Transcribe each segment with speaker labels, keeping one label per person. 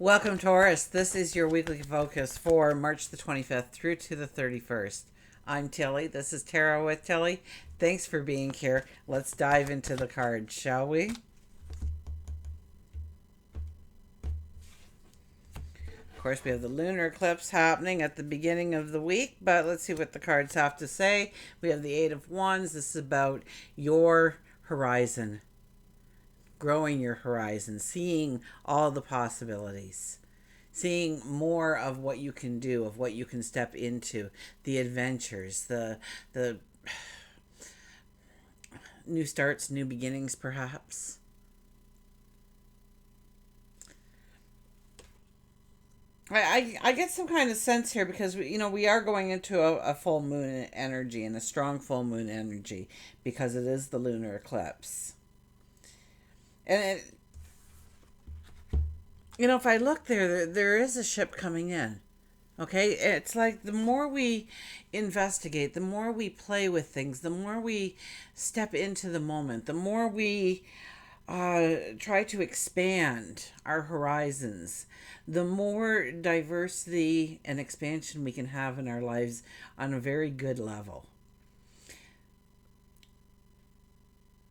Speaker 1: Welcome, Taurus. This is your weekly focus for March the 25th through to the 31st. I'm Tilly. This is Tarot with Tilly. Thanks for being here. Let's dive into the cards, shall we? Of course, we have the lunar eclipse happening at the beginning of the week, but let's see what the cards have to say. We have the Eight of Wands. This is about your horizon, growing your horizon, seeing all the possibilities, seeing more of what you can do, of what you can step into, the adventures, the new starts, new beginnings, perhaps. I get some kind of sense here because we are going into a full moon energy and a strong full moon energy because it is the lunar eclipse. And if I look there is a ship coming in. Okay, it's like the more we investigate, the more we play with things, the more we step into the moment, the more we try to expand our horizons, the more diversity and expansion we can have in our lives on a very good level.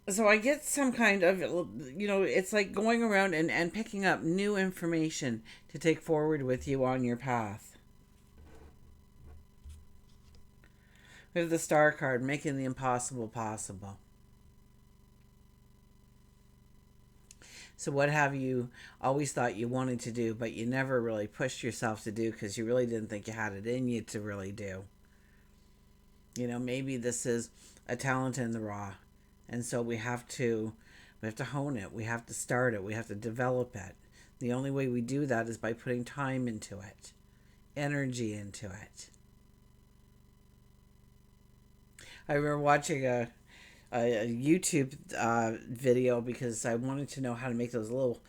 Speaker 1: So I get some kind of, it's like going around and picking up new information to take forward with you on your path. We have the Star card, making the impossible possible. So what have you always thought you wanted to do, but you never really pushed yourself to do because you really didn't think you had it in you to really do? Maybe this is a talent in the raw. And so we have to hone it. We have to start it. We have to develop it. The only way we do that is by putting time into it, energy into it. I remember watching a YouTube video because I wanted to know how to make those little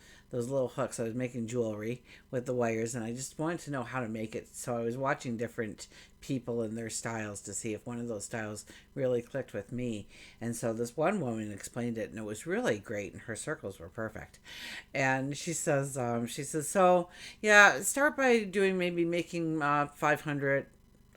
Speaker 1: hooks. I was making jewelry with the wires, and I just wanted to know how to make it. So I was watching different people and their styles to see if one of those styles really clicked with me. And so this one woman explained it, and it was really great, and her circles were perfect. And she says, so yeah, start by doing maybe making 500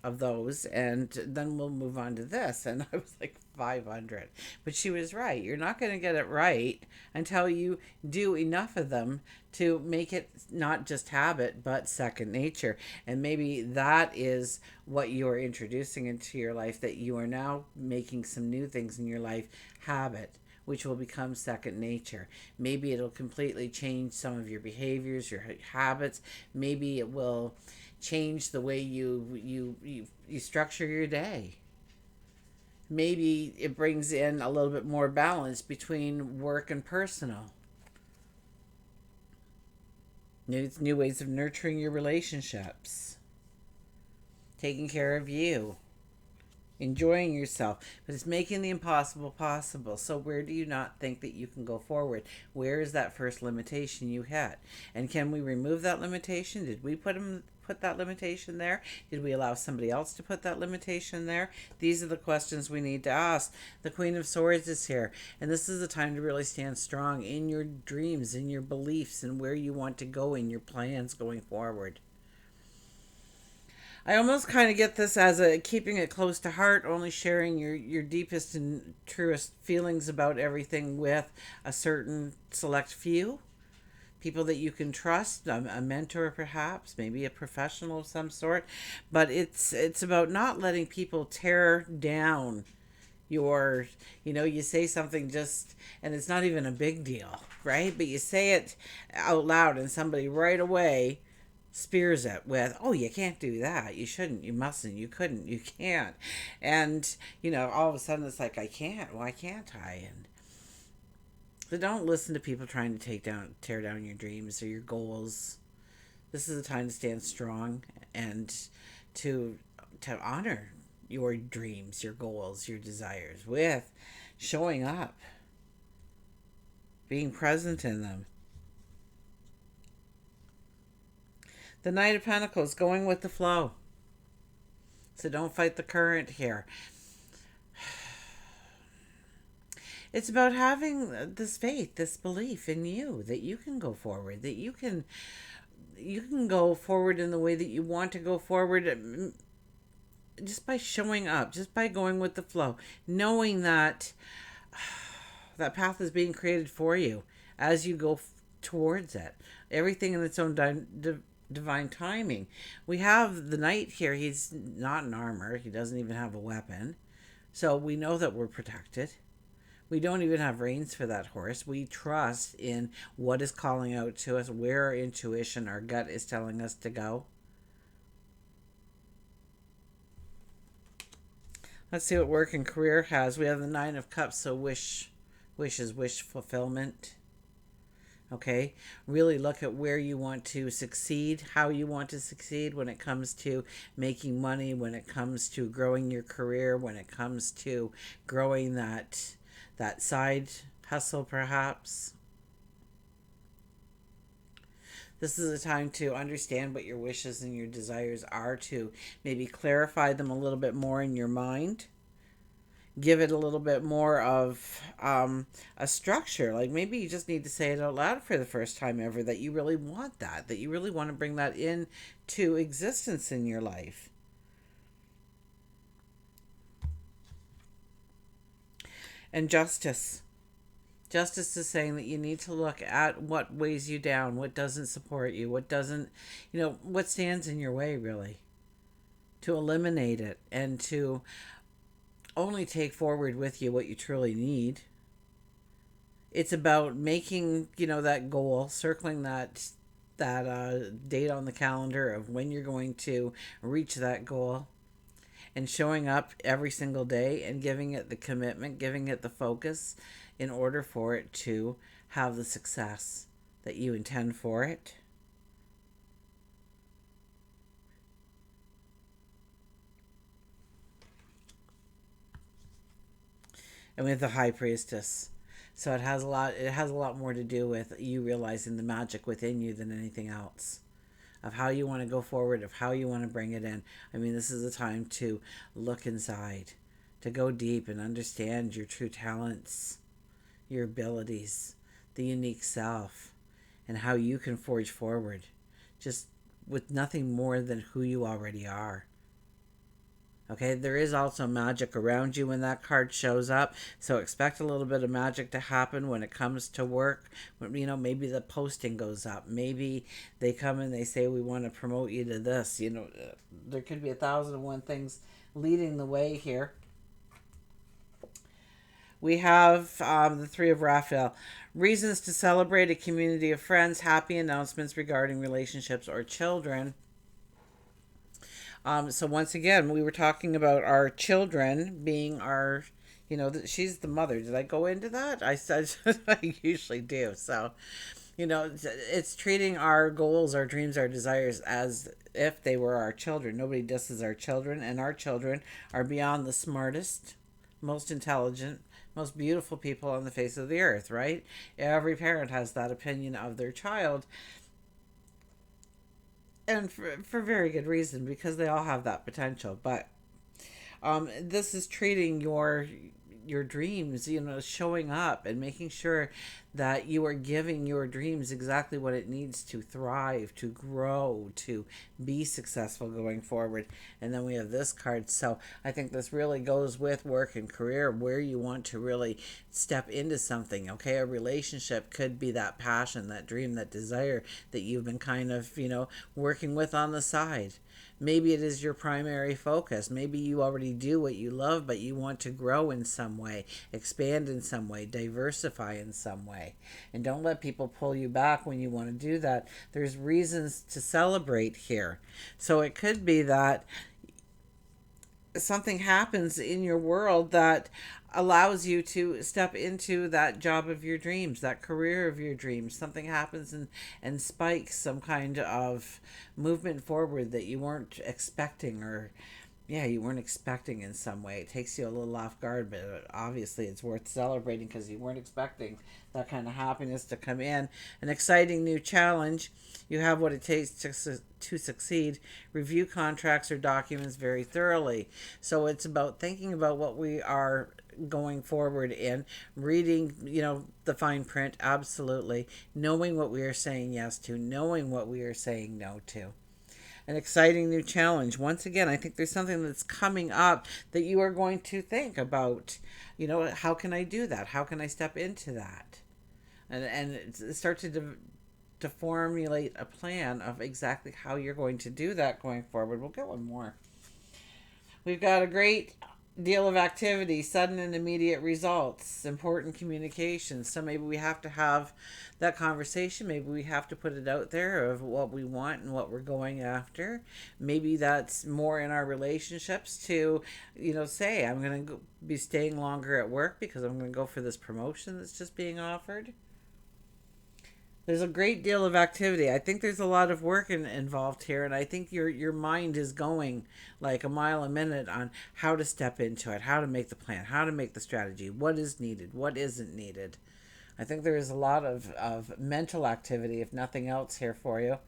Speaker 1: of those, and then we'll move on to this. And I was like, 500. But she was right. You're not going to get it right until you do enough of them to make it not just habit but second nature. And maybe that is what you're introducing into your life, that you are now making some new things in your life habit, which will become second nature. Maybe it'll completely change some of your behaviors, your habits. Maybe it will change the way you structure your day. Maybe it brings in a little bit more balance between work and personal. New ways of nurturing your relationships, taking care of you, enjoying yourself. But it's making the impossible possible. So where do you not think that you can go forward? Where is that first limitation you hit? And can we remove that limitation? Did we put that limitation there? Did we allow somebody else to put that limitation there? These are the questions we need to ask. The Queen of Swords is here, and this is the time to really stand strong in your dreams, in your beliefs, and where you want to go in your plans going forward. I almost kind of get this as a keeping it close to heart, only sharing your deepest and truest feelings about everything with a certain select few. People that you can trust, a mentor perhaps, maybe a professional of some sort. But it's about not letting people tear down you say something just, and it's not even a big deal, right? But you say it out loud and somebody right away spears it with, oh, you can't do that, you shouldn't, you mustn't, you couldn't, you can't. And all of a sudden it's like, I can't, why can't I? And so don't listen to people trying to tear down your dreams or your goals. This is the time to stand strong and to honor your dreams, your goals, your desires with showing up, being present in them. The Knight of Pentacles, going with the flow. So don't fight the current here. It's about having this faith, this belief in you that you can go forward, that you can you can go forward in the way that you want to go forward, just by showing up, just by going with the flow, knowing that that path is being created for you as you go towards it. Everything in its own divine timing. We have the knight here. He's not in armor. He doesn't even have a weapon. So we know that we're protected. We don't even have reins for that horse. We trust in what is calling out to us, where our intuition, our gut is telling us to go. Let's see what work and career has. We have the Nine of Cups, so wish is wish fulfillment. Okay, really look at where you want to succeed, how you want to succeed when it comes to making money, when it comes to growing your career, when it comes to growing that side hustle, perhaps. This is a time to understand what your wishes and your desires are, to maybe clarify them a little bit more in your mind. Give it a little bit more of a structure. Like maybe you just need to say it out loud for the first time ever, that you really want that you really want to bring that into existence in your life. And justice. Justice is saying that you need to look at what weighs you down, what doesn't support you, what doesn't, what stands in your way, really. To eliminate it and to only take forward with you what you truly need. It's about making, that goal, circling that date on the calendar of when you're going to reach that goal, and showing up every single day and giving it the commitment, giving it the focus in order for it to have the success that you intend for it. And we have the High Priestess. So it has a lot more to do with you realizing the magic within you than anything else. Of how you want to go forward, of how you want to bring it in. I mean, this is the time to look inside, to go deep and understand your true talents, your abilities, the unique self, and how you can forge forward just with nothing more than who you already are. Okay, there is also magic around you when that card shows up. So expect a little bit of magic to happen when it comes to work. Maybe the posting goes up. Maybe they come and they say, we want to promote you to this. There could be 1,001 things leading the way here. We have the Three of Raphael. Reasons to celebrate a community of friends. Happy announcements regarding relationships or children. So once again, we were talking about our children being our, she's the mother. Did I go into that? I said I usually do. So, it's treating our goals, our dreams, our desires as if they were our children. Nobody disses our children, and our children are beyond the smartest, most intelligent, most beautiful people on the face of the earth, right? Every parent has that opinion of their child. And for very good reason, because they all have that potential. But this is treating your dreams, showing up and making sure that you are giving your dreams exactly what it needs to thrive, to grow, to be successful going forward. And then we have this card. So I think this really goes with work and career, where you want to really step into something. Okay, a relationship could be that passion, that dream, that desire that you've been kind of, working with on the side. Maybe it is your primary focus. Maybe you already do what you love, but you want to grow in some way, expand in some way, diversify in some way. And don't let people pull you back when you want to do that. There's reasons to celebrate here. So it could be that something happens in your world that allows you to step into that job of your dreams, that career of your dreams. Something happens and spikes some kind of movement forward that you weren't expecting, or you weren't expecting in some way. It takes you a little off guard, but obviously it's worth celebrating because you weren't expecting that kind of happiness to come in. An exciting new challenge. You have what it takes to succeed. Review contracts or documents very thoroughly. So it's about thinking about what we are going forward in reading, the fine print, absolutely. Knowing what we are saying yes to, knowing what we are saying no to. An exciting new challenge. Once again, I think there's something that's coming up that you are going to think about. How can I do that? How can I step into that? And start to formulate a plan of exactly how you're going to do that going forward. We'll get one more. We've got a great deal of activity, sudden and immediate results, important communication. So maybe we have to have that conversation. Maybe we have to put it out there of what we want and what we're going after. Maybe that's more in our relationships to, say, I'm going to be staying longer at work because I'm going to go for this promotion that's just being offered. There's a great deal of activity. I think there's a lot of work involved here, and I think your mind is going like a mile a minute on how to step into it, how to make the plan, how to make the strategy, what is needed, what isn't needed. I think there is a lot of mental activity, if nothing else, here for you.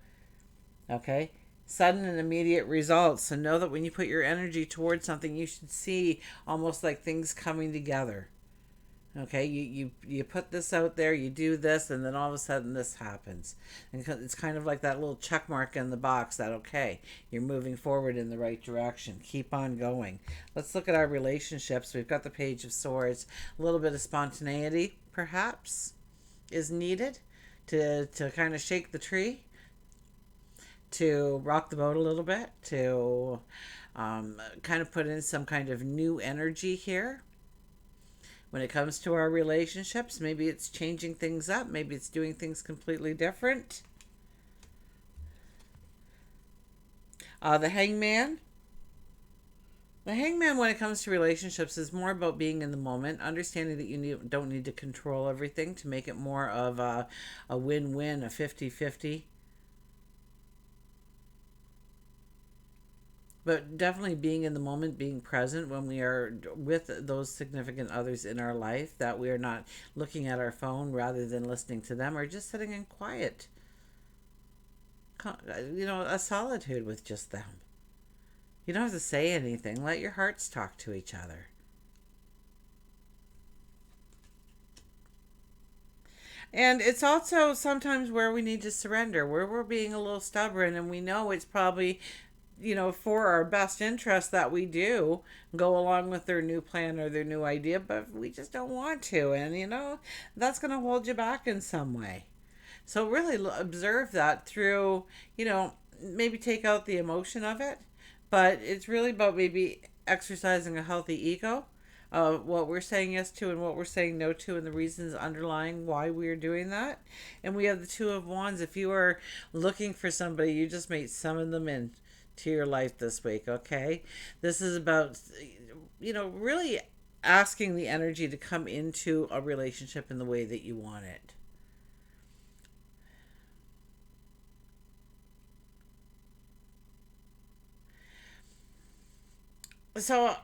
Speaker 1: Okay? Sudden and immediate results. So know that when you put your energy towards something, you should see almost like things coming together. Okay, you put this out there, you do this, and then all of a sudden this happens. And it's kind of like that little check mark in the box that, okay, you're moving forward in the right direction. Keep on going. Let's look at our relationships. We've got the Page of Swords. A little bit of spontaneity, perhaps, is needed to kind of shake the tree, to rock the boat a little bit, to kind of put in some kind of new energy here. When it comes to our relationships, maybe it's changing things up. Maybe it's doing things completely different. The Hangman. The Hangman, when it comes to relationships, is more about being in the moment, understanding that you don't need to control everything to make it more of a win-win, a 50-50. But definitely being in the moment, being present when we are with those significant others in our life, that we are not looking at our phone rather than listening to them, or just sitting in quiet, a solitude with just them. You don't have to say anything. Let your hearts talk to each other. And it's also sometimes where we need to surrender, where we're being a little stubborn, and we know it's probably for our best interest that we do go along with their new plan or their new idea, but we just don't want to. And, that's going to hold you back in some way. So really observe that through, maybe take out the emotion of it, but it's really about maybe exercising a healthy ego of what we're saying yes to and what we're saying no to and the reasons underlying why we are doing that. And we have the Two of Wands. If you are looking for somebody, you just may summon them in to your life this week. Okay, this is about really asking the energy to come into a relationship in the way that you want it. So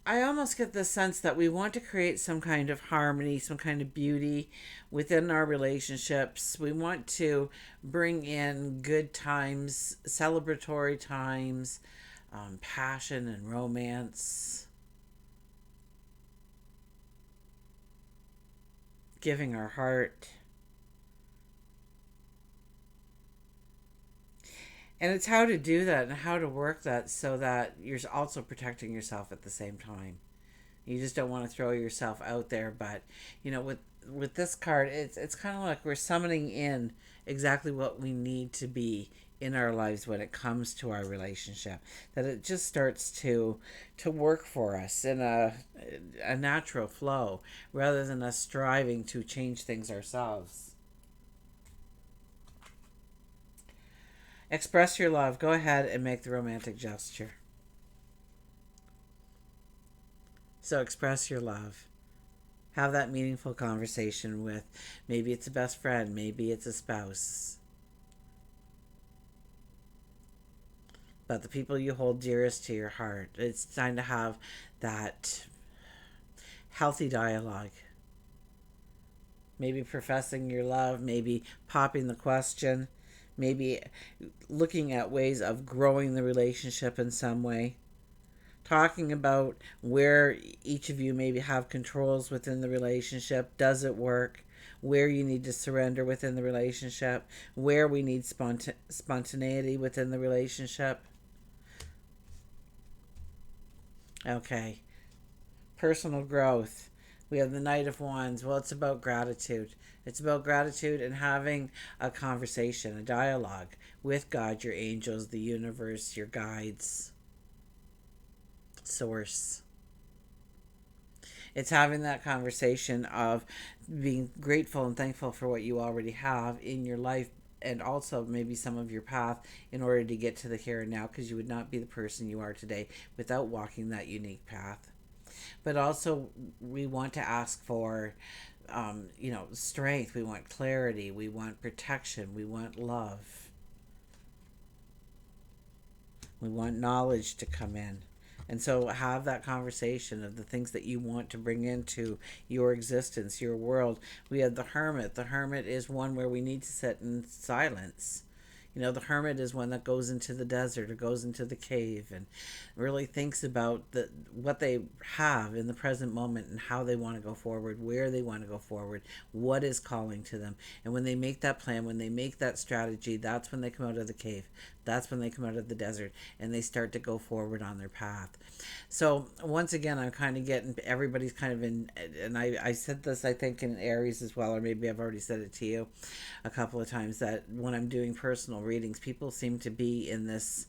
Speaker 1: I almost get the sense that we want to create some kind of harmony, some kind of beauty within our relationships. We want to bring in good times, celebratory times, passion and romance, giving our heart. And it's how to do that and how to work that so that you're also protecting yourself at the same time. You just don't want to throw yourself out there, but with this card, it's kind of like we're summoning in exactly what we need to be in our lives when it comes to our relationship. That it just starts to work for us in a natural flow rather than us striving to change things ourselves. Express your love. Go ahead and make the romantic gesture. So express your love. Have that meaningful conversation with, maybe it's a best friend, maybe it's a spouse. But the people you hold dearest to your heart. It's time to have that healthy dialogue. Maybe professing your love, maybe popping the question, maybe looking at ways of growing the relationship in some way. talking about where each of you maybe have controls within the relationship. Does it work? Where you need to surrender within the relationship, where we need spontaneity within the relationship. Okay. Personal growth. We have the Knight of Wands. Well, it's about gratitude. It's about gratitude and having a conversation, a dialogue with God, your angels, the universe, your guides, source. It's having that conversation of being grateful and thankful for what you already have in your life, and also maybe some of your path in order to get to the here and now, because you would not be the person you are today without walking that unique path. But also, we want to ask for, strength. We want clarity. We want protection. We want love. We want knowledge to come in. And so have that conversation of the things that you want to bring into your existence, your world. We have the Hermit. The Hermit is one where we need to sit in silence. The hermit is one that goes into the desert or goes into the cave and really thinks about what they have in the present moment and how they want to go forward, where they want to go forward, what is calling to them. And when they make that plan, when they make that strategy, that's when they come out of the cave. That's when they come out of the desert and they start to go forward on their path. So once again, I'm kind of getting everybody's kind of in, and I said this I think in Aries as well, or maybe I've already said it to you a couple of times, that when I'm doing personal readings, people seem to be in this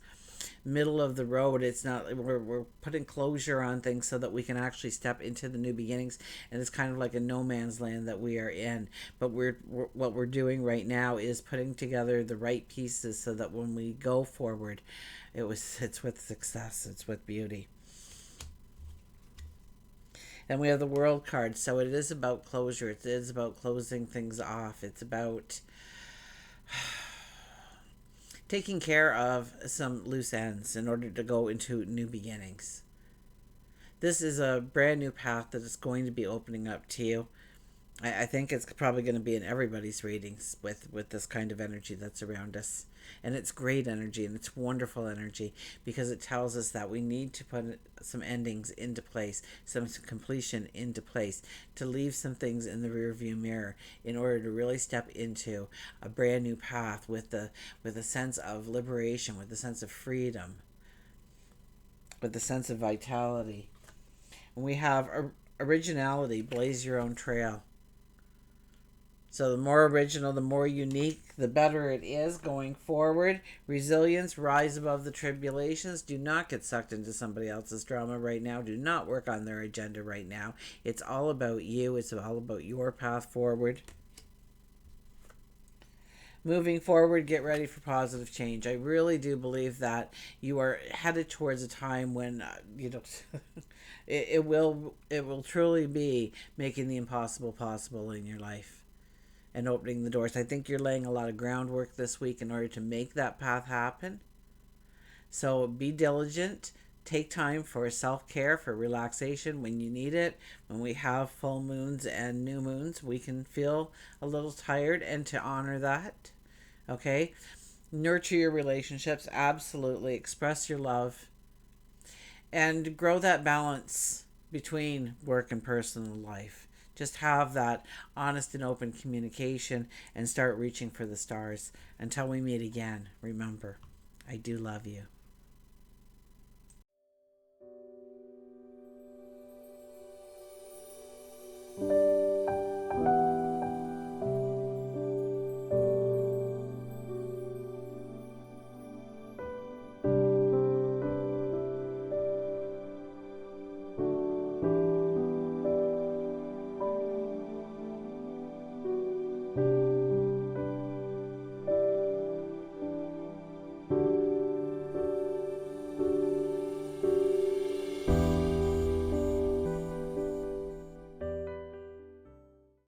Speaker 1: middle of the road. It's not, we're putting closure on things so that we can actually step into the new beginnings, and it's kind of like a no man's land that we are in. But what we're doing right now is putting together the right pieces so that when we go forward, it's with success, it's with beauty. And we have the World card, so it is about closure. It is about closing things off. It's about taking care of some loose ends in order to go into new beginnings. This is a brand new path that is going to be opening up to you. I think it's probably going to be in everybody's readings with this kind of energy that's around us. And it's great energy and it's wonderful energy because it tells us that we need to put some endings into place, some completion into place, to leave some things in the rearview mirror in order to really step into a brand new path with a sense of liberation, with a sense of freedom, with a sense of vitality. And we have originality, blaze your own trail. So the more original, the more unique, the better it is going forward. Resilience, rise above the tribulations. Do not get sucked into somebody else's drama right now. Do not work on their agenda right now. It's all about you. It's all about your path forward. Moving forward, get ready for positive change. I really do believe that you are headed towards a time when, it will truly be making the impossible possible in your life and opening the doors. I think you're laying a lot of groundwork this week in order to make that path happen. So be diligent. Take time for self-care, for relaxation when you need it. When we have full moons and new moons, we can feel a little tired, and to honor that. Okay? Nurture your relationships. Absolutely. Express your love. And grow that balance between work and personal life. Just have that honest and open communication and start reaching for the stars. Until we meet again, remember, I do love you.